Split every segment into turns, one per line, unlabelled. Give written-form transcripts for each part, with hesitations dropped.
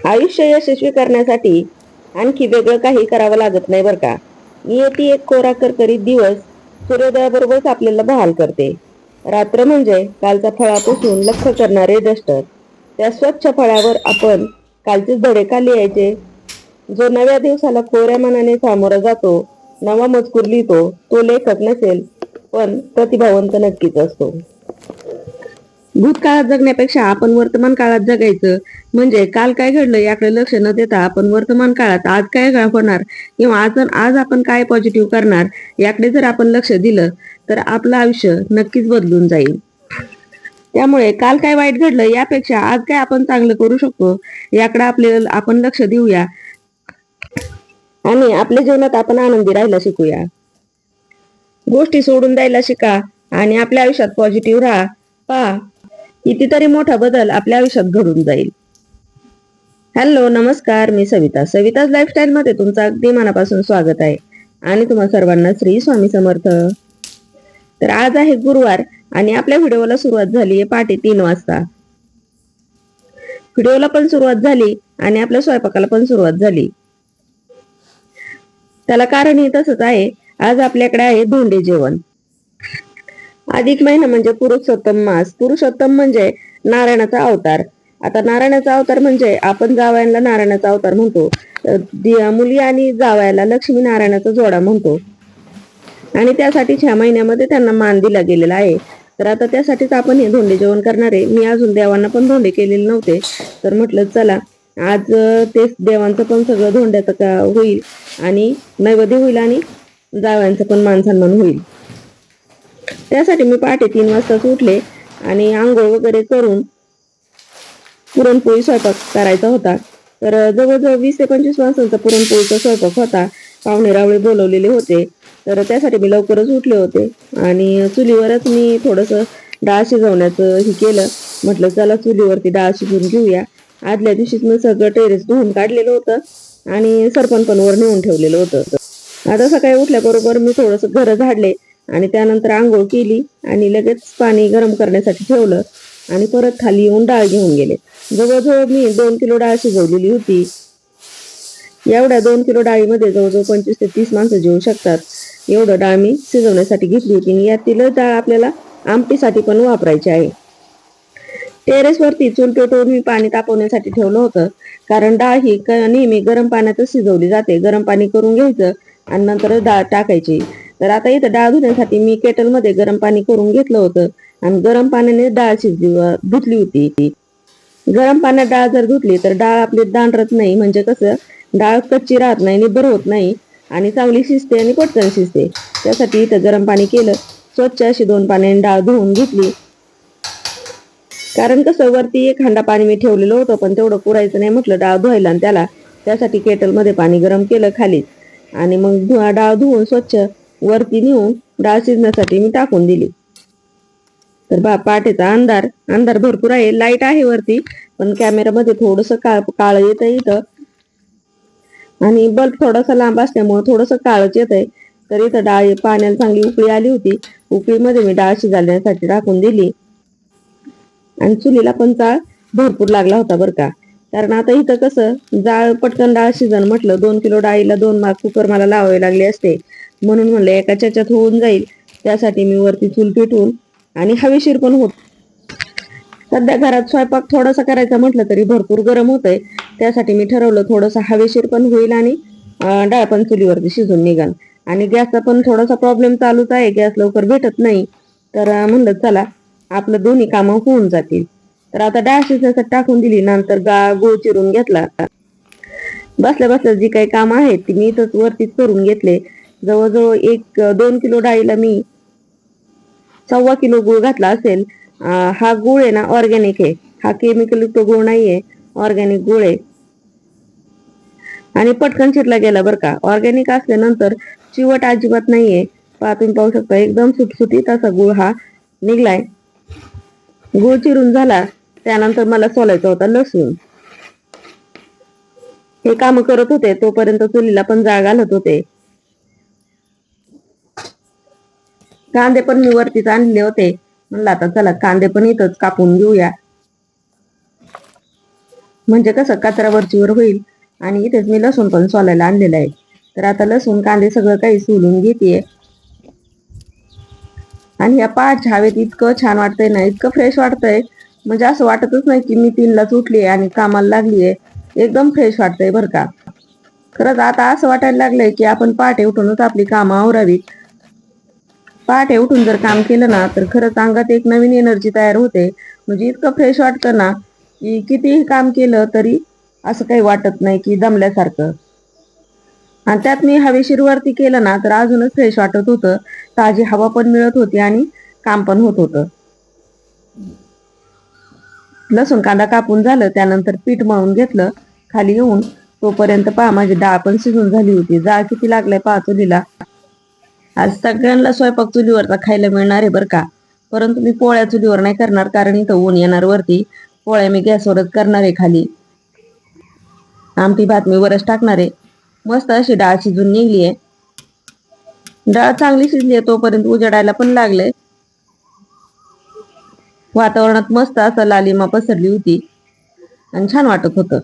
आयुष्य यशस्वी करण्यासाठी आणखी वेगळं काही करावं लागत नाही बरं का. नियती एक कोरा करकरीत दिवस सूर्योदयाबरोबरच आपल्याला बहाल करते. रात्र म्हणजे कालचा फळा पुसून लख्ख करणारे डस्टर. त्या स्वच्छ फळ्यावर आपण कालचे धडे का लिहायचे? जो नव्या दिवसाला कोऱ्या मनाने सामोरा जातो, नवा मजकूर लिहितो, तो लेखक नसेल, पण प्रतिभावंत नक्कीच असतो. भूतकाळात जगण्यापेक्षा आपण वर्तमान काळात जगायचं. म्हणजे काल काय घडलं याकडे लक्ष न देता आपण वर्तमान काळात आज काय होणार किंवा आज आपण काय पॉझिटिव्ह करणार याकडे जर आपण लक्ष दिलं तर आपलं आयुष्य नक्कीच बदलून जाईल. त्यामुळे काल काय वाईट घडलं यापेक्षा आज काय आपण चांगलं करू शकतो याकडे आपण लक्ष देऊया आणि आपल्या जीवनात आपण आनंदी राहायला शिकूया. गोष्टी सोडून द्यायला शिका आणि आपल्या आयुष्यात पॉझिटिव्ह राहा. पहा, कितीतरी मोठा बदल आपल्या आयुष्यात घडून जाईल. हॅलो, नमस्कार. मी सविताज लाईफस्टाईल मध्ये तुमचं अगदी मनापासून स्वागत आहे आणि तुम्हा सर्वांना श्री स्वामी समर्थ. तर आज आहे गुरुवार आणि आपल्या व्हिडिओला सुरुवात झाली आहे पहाटे 3 वाजता. व्हिडिओला पण सुरुवात झाली आणि आपल्या स्वयंपाकाला पण सुरुवात झाली. त्याला कारणही तसंच आहे. आज आपल्याकडे आहे धोंडे जेवण. अधिक महिना म्हणजे पुरुषोत्तम मास. पुरुषोत्तम म्हणजे नारायणाचा अवतार. आता नारायणाचा अवतार म्हणजे आपण जावयांना नारायणाचा अवतार म्हणतो, मुली आणि जावयाला लक्ष्मी नारायणाचा जोडा म्हणतो आणि त्यासाठीच ह्या महिन्यामध्ये त्यांना मान दिला गेलेला आहे. तर आता त्यासाठीच आपण हे धोंडे जेवण करणार आहे. मी अजून देवांना पण धोंडे केलेले नव्हते, तर म्हटलं चला आज तेच देवांचं पण सगळं धोंड्याचं होईल आणि नैवेद्य होईल आणि जावयांचं पण मान सन्मान होईल. त्यासाठी मी पहाटे 3 वाजताच उठले आणि आंघोळ वगैरे करून पुरणपोळी स्वयंपाक करायचा होता. तर जवळजवळ 20 ते 25 माणसांचा पुरणपोळीचा स्वयंपाक होता. पाहुणे रावळे बोलवलेले होते, तर त्यासाठी मी लवकरच उठले होते आणि चुलीवरच मी थोडंसं डाळ शिजवण्याचं हे केलं. म्हटलं चला चुलीवरती डाळ शिजवून घेऊया. आदल्या दिवशीच मी सगळं टेरेस धुवून काढलेलं होतं आणि सरपण पण वर नेऊन ठेवलेलं होतं. आता सकाळी उठल्याबरोबर मी थोडंसं घर झाडले आणि त्यानंतर आंघोळ केली आणि लगेच पाणी गरम करण्यासाठी ठेवलं आणि परत खाली येऊन डाळ घेऊन गेले. जवळजवळ मी 2 किलो डाळ शिजवलेली होती. एवढ्या 2 किलो डाळीमध्ये जवळजवळ 25 ते 30 माणसं जेवू शकतात एवढं डाळ मी शिजवण्यासाठी घेतली होती. यातील डाळ आपल्याला आमटीसाठी पण वापरायची आहे. टेरेसवरती चूल पेटवून मी पाणी तापवण्यासाठी ठेवलं होतं, कारण डाळ ही नेहमी गरम पाण्यातच शिजवली जाते. गरम पाणी करून घ्यायचं आणि नंतर डाळ टाकायची. तर आता इथं डाळ धुण्यासाठी मी केटलमध्ये गरम पाणी करून घेतलं होतं आणि गरम पाण्याने डाळ धुतली होती. गरम पाण्यात डाळ जर धुतली तर डाळ आपली दांडरत नाही, म्हणजे कसं डाळ कच्ची राहत नाही, निबर होत नाही आणि चांगली शिजते आणि पटकन शिजते. त्यासाठी इथं गरम पाणी केलं. स्वच्छ अशी 2 पाण्याने डाळ धुवून घेतली. कारण कसं वरती 1 हांडा पाणी मी ठेवलेलं होतं, पण तेवढं पुरायचं नाही म्हटलं डाळ धुवायला आणि त्यासाठी केटलमध्ये पाणी गरम केलं खालीच आणि मग डाळ धुवून स्वच्छ वरती नेऊन डाळ शिजण्यासाठी मी टाकून दिली. तर पहाटेचा अंधार भरपूर आहे. लाईट आहे वरती, पण कॅमेरामध्ये थोडंसं काळ येतं इथं आणि बल्ब थोडासा लांब असल्यामुळे थोडंसं काळच येतंय. तर इथं डाळ पाण्याला चांगली उकळी आली होती. उकळीमध्ये मी डाळ शिजवण्यासाठी टाकून दिली आणि चुलीला पण जाळ भरपूर लागला होता बरं का. कारण आता इथं कसं जाळ पटकन डाळ शिजन म्हटलं 2 किलो डाळीला 2 कुकर मला लावावे लागले असते, म्हणून म्हणलं एका च्याच्यात होऊन जाईल. त्यासाठी मी वरती चूल पेटवून आणि हवेशीर पण होत. सध्या घरात स्वयंपाक थोडासा करायचा म्हटलं तरी भरपूर गरम होतंय. त्यासाठी मी ठरवलं थोडंसं हवेशीर पण होईल आणि डाळ पण चुलीवरती शिजून निघाल. आणि गॅसचा पण थोडासा प्रॉब्लेम चालूच आहे, गॅस लवकर भेटत नाही. तर म्हणलं चला आपलं दोन्ही कामं होऊन जातील. तर आता डाळ शिजण्यासाठी टाकून दिली. नंतर गूळ चिरून घेतला. बसल्या बसल्या जी काही कामं आहेत ती मी इथंच वरतीच करून घेतले. जवळजवळ 2 किलो डाळीला मी 1.25 किलो गूळ घातला असेल. हा गूळ आहे ना ऑर्गॅनिक आहे, हा केमिकल युक्त गूळ नाहीये, ऑर्गॅनिक गूळ आहे आणि पटकन चिरला गेला बरं का. ऑर्गॅनिक असल्यानंतर चिवट अजिबात नाहीये. तुम्ही पाहू शकता एकदम सुटसुटीत असा गूळ हा निघलाय. गूळ चिरून झाला त्यानंतर मला सोलायचा होता लसूण. हे काम करत होते तोपर्यंत चुलीला पण जाळ घालत होते. कांदे पण मी वरतीच आणले होते. म्हणलं आता चला कांदे पण इथंच कापून घेऊया. म्हणजे कसं कचरा वरचीवर होईल. आणि इथेच मी लसूण पण सोलायला आणलेलं आहे. तर आता लसूण कांदे सगळं काही सोलून घेते. आणि या पहाटच्या हवेत इतकं छान वाटतंय ना, इतकं फ्रेश वाटतंय, म्हणजे असं वाटतच नाही की मी 3लाच उठलीये आणि कामाला लागलीये. एकदम फ्रेश वाटतंय बरं का. खरंच आता असं वाटायला लागलंय की आपण पहाटे उठूनच आपली कामं आवरावीत. पहाटे उठून जर काम केलं ना तर खरंच अंगात एक नवीन एनर्जी तयार होते. म्हणजे इतकं फ्रेश वाटतं ना की कितीही काम केलं तरी असं काही वाटत नाही की दमल्यासारखं. आणि त्यात मी हवेशीर वरती केलं ना तर अजूनच फ्रेश वाटत होतं. ताजी हवा पण मिळत होती आणि काम पण होत होतं. लसूण कांदा कापून झालं त्यानंतर पीठ मळून घेतलं. खाली येऊन तोपर्यंत पहा माझी डाळ पण शिजून झाली होती. जाळ किती लागलाय पहा चुलीला. आज सगळ्यांना स्वयंपाक चुलीवरचा खायला मिळणार आहे बरं का. परंतु मी पोळ्या चुलीवर नाही करणार, कारण इथं ऊन येणार वरती. पोळ्या मी गॅसवरच करणार आहे खाली. आमटी भात मी वरच टाकणार आहे. मस्त अशी डाळ शिजून निघली आहे. डाळ चांगली शिजली आहे तोपर्यंत उजडायला पण लागले. वातावरणात मस्त असं लालिमा पसरली होती आणि छान वाटत होतं.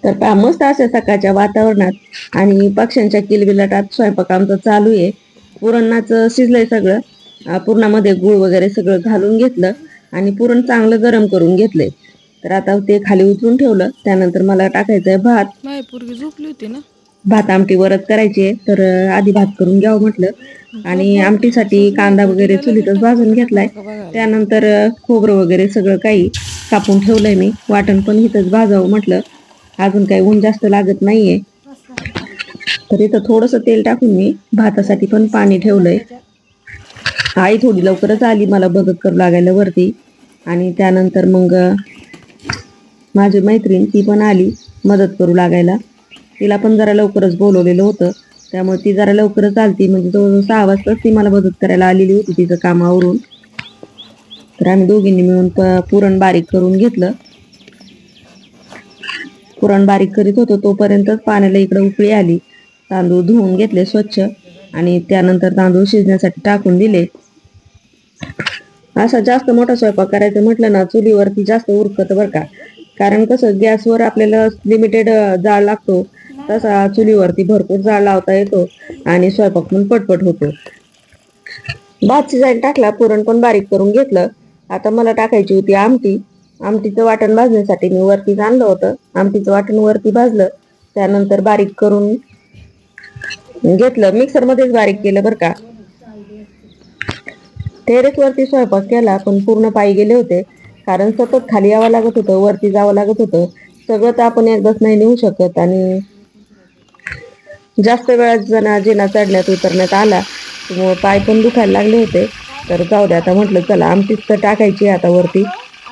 तर पहा मस्त अशा सकाळच्या वातावरणात आणि पक्ष्यांच्या किलबिलाटात स्वयंपाक आमचा चालू आहे. पुरणाचं शिजलंय सगळं. पुरणामध्ये गूळ वगैरे सगळं घालून घेतलं आणि पुरण चांगलं गरम करून घेतलंय. तर आता ते खाली उतरून ठेवलं. त्यानंतर मला टाकायचंय भात.
पूर्वी झोपली होती ना.
भात आमटी वरच करायची आहे. तर आधी भात करून घ्यावं म्हटलं आणि आमटीसाठी कांदा वगैरे चुलीतच भाजून घेतलाय. त्यानंतर खोबरं वगैरे सगळं काही कापून ठेवलंय मी. वाटण पण इथंच भाजावं म्हटलं. अजून काही ऊन जास्त लागत नाहीये. तर इथं थोडस तेल टाकून मी भातासाठी पण पाणी ठेवलंय. आई थोडी लवकरच आली मला मदत करू लागायला वरती. आणि त्यानंतर मग माझी मैत्रीण ती पण आली मदत करू लागायला. तिला पण जरा लवकरच बोलवलेलं होतं, त्यामुळे ती जरा लवकरच आलती. म्हणजे जवळजवळ 6 वाजताच ती मला मदत करायला आलेली होती तिचं कामावरून. तर आम्ही दोघींनी मिळून पुरण बारीक करून घेतलं. पुरण बारीक करीत होतो तोपर्यंतच पाण्याला इकडे उकळी आली. तांदूळ धुवून घेतले स्वच्छ आणि त्यानंतर तांदूळ शिजण्यासाठी टाकून दिले. असा जास्त मोठा स्वयंपाक करायचं म्हटलं ना चुलीवरती जास्त उरकत बरं का. कारण कसं गॅसवर आपल्याला लिमिटेड जाळ लागतो, तसा चुलीवरती भरपूर जाळ लावता येतो आणि स्वयंपाक पण पटपट होतो. भात शिजायला टाकला, पुरण पण बारीक करून घेतलं. आता मला टाकायची होती आमटी. आमटीचं वाटण भाजण्यासाठी मी वरतीच आणलं होतं. आमटीचं वाटण वरती भाजलं. त्यानंतर बारीक करून घेतलं. मिक्सरमध्येच बारीक केलं बरं का. टेरेस वरती स्वयंपाक केला पण पूर्ण पायी गेले होते, कारण सतत खाली यावं लागत होतं, वरती जावं लागत होतं. सगळं तर आपण एकदाच नाही नेऊ शकत आणि जास्त वेळात जिना चढण्यात उतरण्यात आला त्यामुळे पाय पण दुखायला लागले होते. तर जाऊ दे आता म्हटलं चला आमटीच तर टाकायची आता वरती,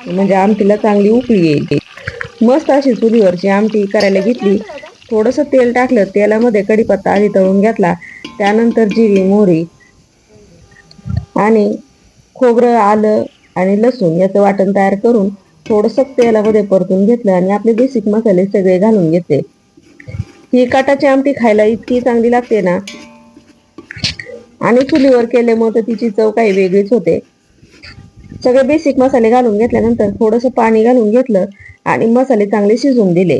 म्हणजे आमटीला चांगली उकळी येईल. मस्त अशी चुलीवरची आमटी करायला घेतली. थोडंसं तेल टाकलं, तेलामध्ये कढीपत्ता आधी तळून घेतला. त्यानंतर जिरी मोहरी आणि खोबरं आलं आणि लसूण याचं वाटण तयार करून थोडंसं तेलामध्ये परतून घेतलं आणि आपले बेसिक मसाले सगळे घालून घेतले. ही कटाची आमटी खायला इतकी चांगली लागते ना, आणि चुलीवर केल्यामुळे तर तिची चव काही वेगळीच होते. सगळे बेसिक मसाले घालून घेतल्यानंतर थोडंसं पाणी घालून घेतलं आणि मसाले चांगले शिजवून दिले.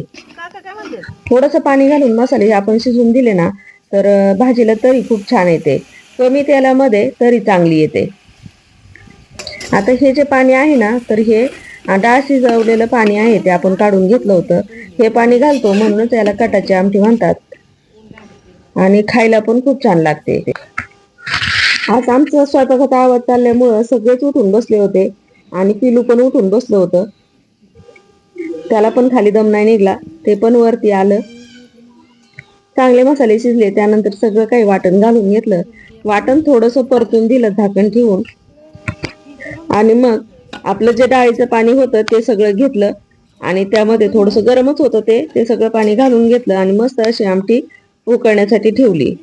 थोडंसं पाणी घालून मसाले आपण शिजवून दिले ना, तर भाजीला तरी खूप छान येते. कमी तेलामध्ये तरी चांगली येते. आता हे जे पाणी आहे ना, तर हे डाळ शिजवलेलं पाणी आहे, ते आपण काढून घेतलं होतं. हे पाणी घालतो म्हणूनच याला कटाची आमटी म्हणतात आणि खायला पण खूप छान लागते. आज आमचा स्वयंपाकाचा आवाज चालल्यामुळं सगळेच उठून बसले होते आणि पिलू पण उठून बसलं होतं. त्याला पण खाली दम नाही निघला, ते पण वरती आलं. चांगले मसाले शिजले त्यानंतर सगळं काही वाटण घालून घेतलं. वाटण थोडंसं परतून दिलं झाकण ठेवून आणि मग आपलं जे डाळीचं पाणी होतं ते सगळं घेतलं आणि त्यामध्ये थोडंसं गरमच होतं ते सगळं पाणी घालून घेतलं आणि मस्त अशी आमटी उकळण्यासाठी ठेवली.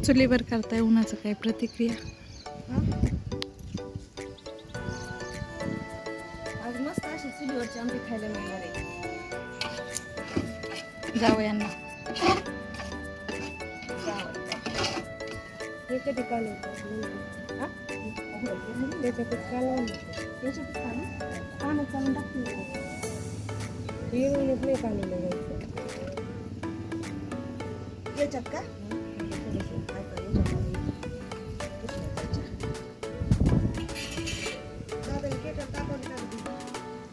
चुलीवर करताय उन्हाचं काय प्रतिक्रिया?
आज मस्त अशी चुलीवरची आमटी खायला मिळणार आहे.
जावयांना
हे कधी कालवलं? त्याच्यातच कालवलं. त्याच्यातच पाण्यात चालून टाकते. येऊन नाही कालवलं जायचं. याच्यात का?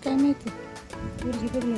काय माहिती
मुलगी कधी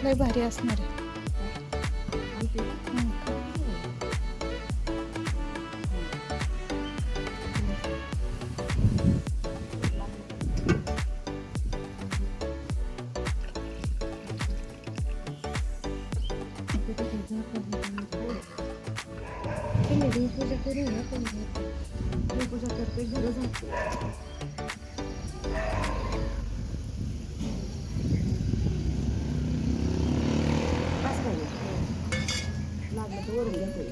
लय भारी असणार आहे.
पूजा करू ना, पूजा करते घरी जाते. लागलं तर वरून घ्या.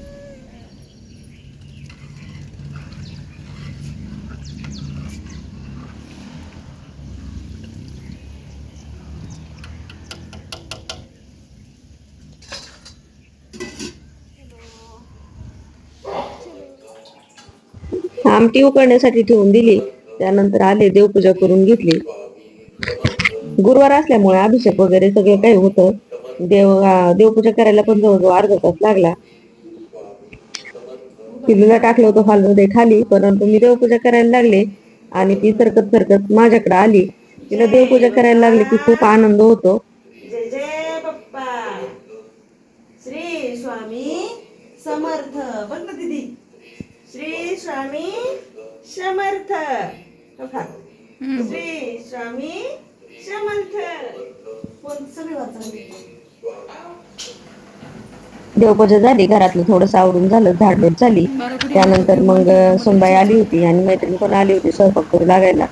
आमटी उकळण्यासाठी ठेवून दिली. त्यानंतर आले, देवपूजा करून घेतली. गुरुवार असल्यामुळे अभिषेक वगैरे सगळं काही होतं. देवपूजा करायला पण जवळजवळ अर्धा तास लागला. पिल्लूला टाकलं होतं हॉलमध्ये खाली, परंतु मी देवपूजा करायला लागले आणि ती सरकत सरकत माझ्याकडे आली. तिला देवपूजा करायला लागली की खूप आनंद होतो.
जय जय बाप्पा श्री स्वामी समर्थ. बघ ना दीदी, श्री स्वामी समर्थ. बघा. श्री स्वामी समर्थ. कोण सगळे वाचा.
देवपूजा झाली, घरातलं थोडंसं आवरून झालं, झाडझूड झाली. त्यानंतर मग सुनबाई आली होती आणि मैत्रीण पण आली होती स्वयंपाक करू लागायला.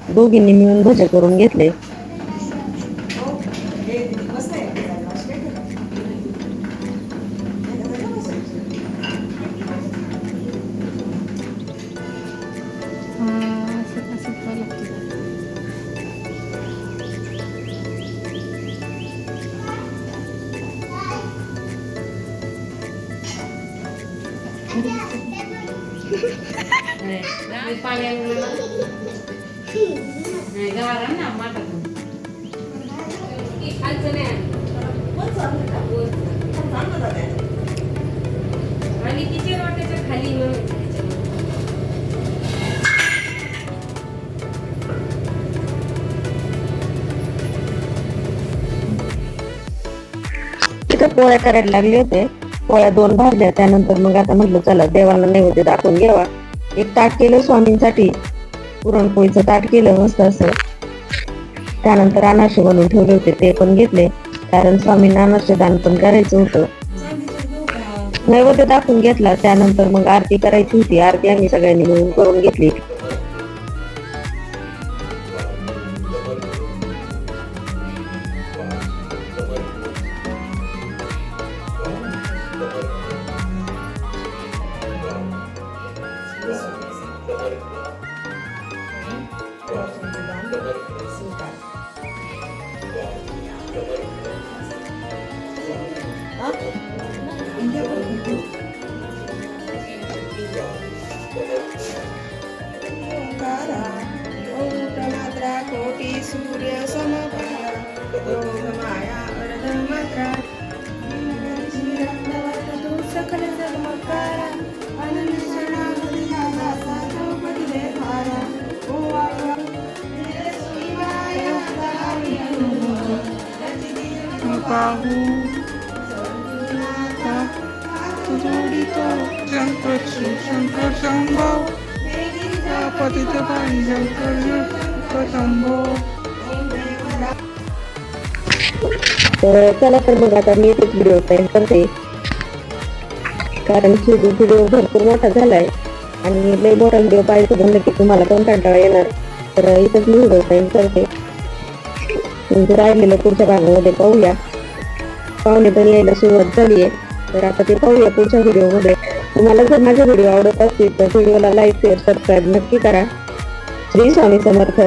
दोघींनी मिळून भजे करून घेतले.
मस्त आहे.
असं असं करावं लागतं.
आणि तिचे रोट्याच्या खाली
तिथं पोळ्या करायला लागले होते. पोळ्या 2 भाजल्या. त्यानंतर मग आता म्हटलं चला देवाला नैवेद्य दाखवून घ्यावा. एक ताट केलं स्वामींसाठी, पुरणपोळीचं ताट केलं मस्त असं. त्यानंतर अनारसे बनवून ठेवले होते, ते पण घेतले, कारण स्वामींना अनारसे दान पण करायचं होतं. नैवेद्य दाखवून घेतला. त्यानंतर मग आरती करायची होती. आरती आम्ही सगळ्यांनी मिळून करून घेतली.
कोटी सूर्य समप्रभा योग माया अर्धमात्रा सकल जन्मकारा अनंत
शंकर शंभो पतित पाणी शंकर शंभो.
तर चला तर मग आता मी एकच व्हिडिओ टाईम करते, कारण व्हिडिओ भरपूर मोठा झालाय आणि लई मोठा व्हिडिओ पाहायचं म्हणलं की तुम्हाला पण कंटाळा येणार. तर इथंच मी व्हिडिओ टाईम करते. म्हणजे राहिलेलं पुढच्या भागामध्ये पाहूया. पाहुणे पण यायला सुरुवात झाली आहे, तर आता ते पाहूया पुढच्या व्हिडिओमध्ये. तुम्हाला जर माझे व्हिडिओ आवडत असतील तर व्हिडिओला लाईक शेअर सबस्क्राईब नक्की करा. श्री स्वामी समर्थ.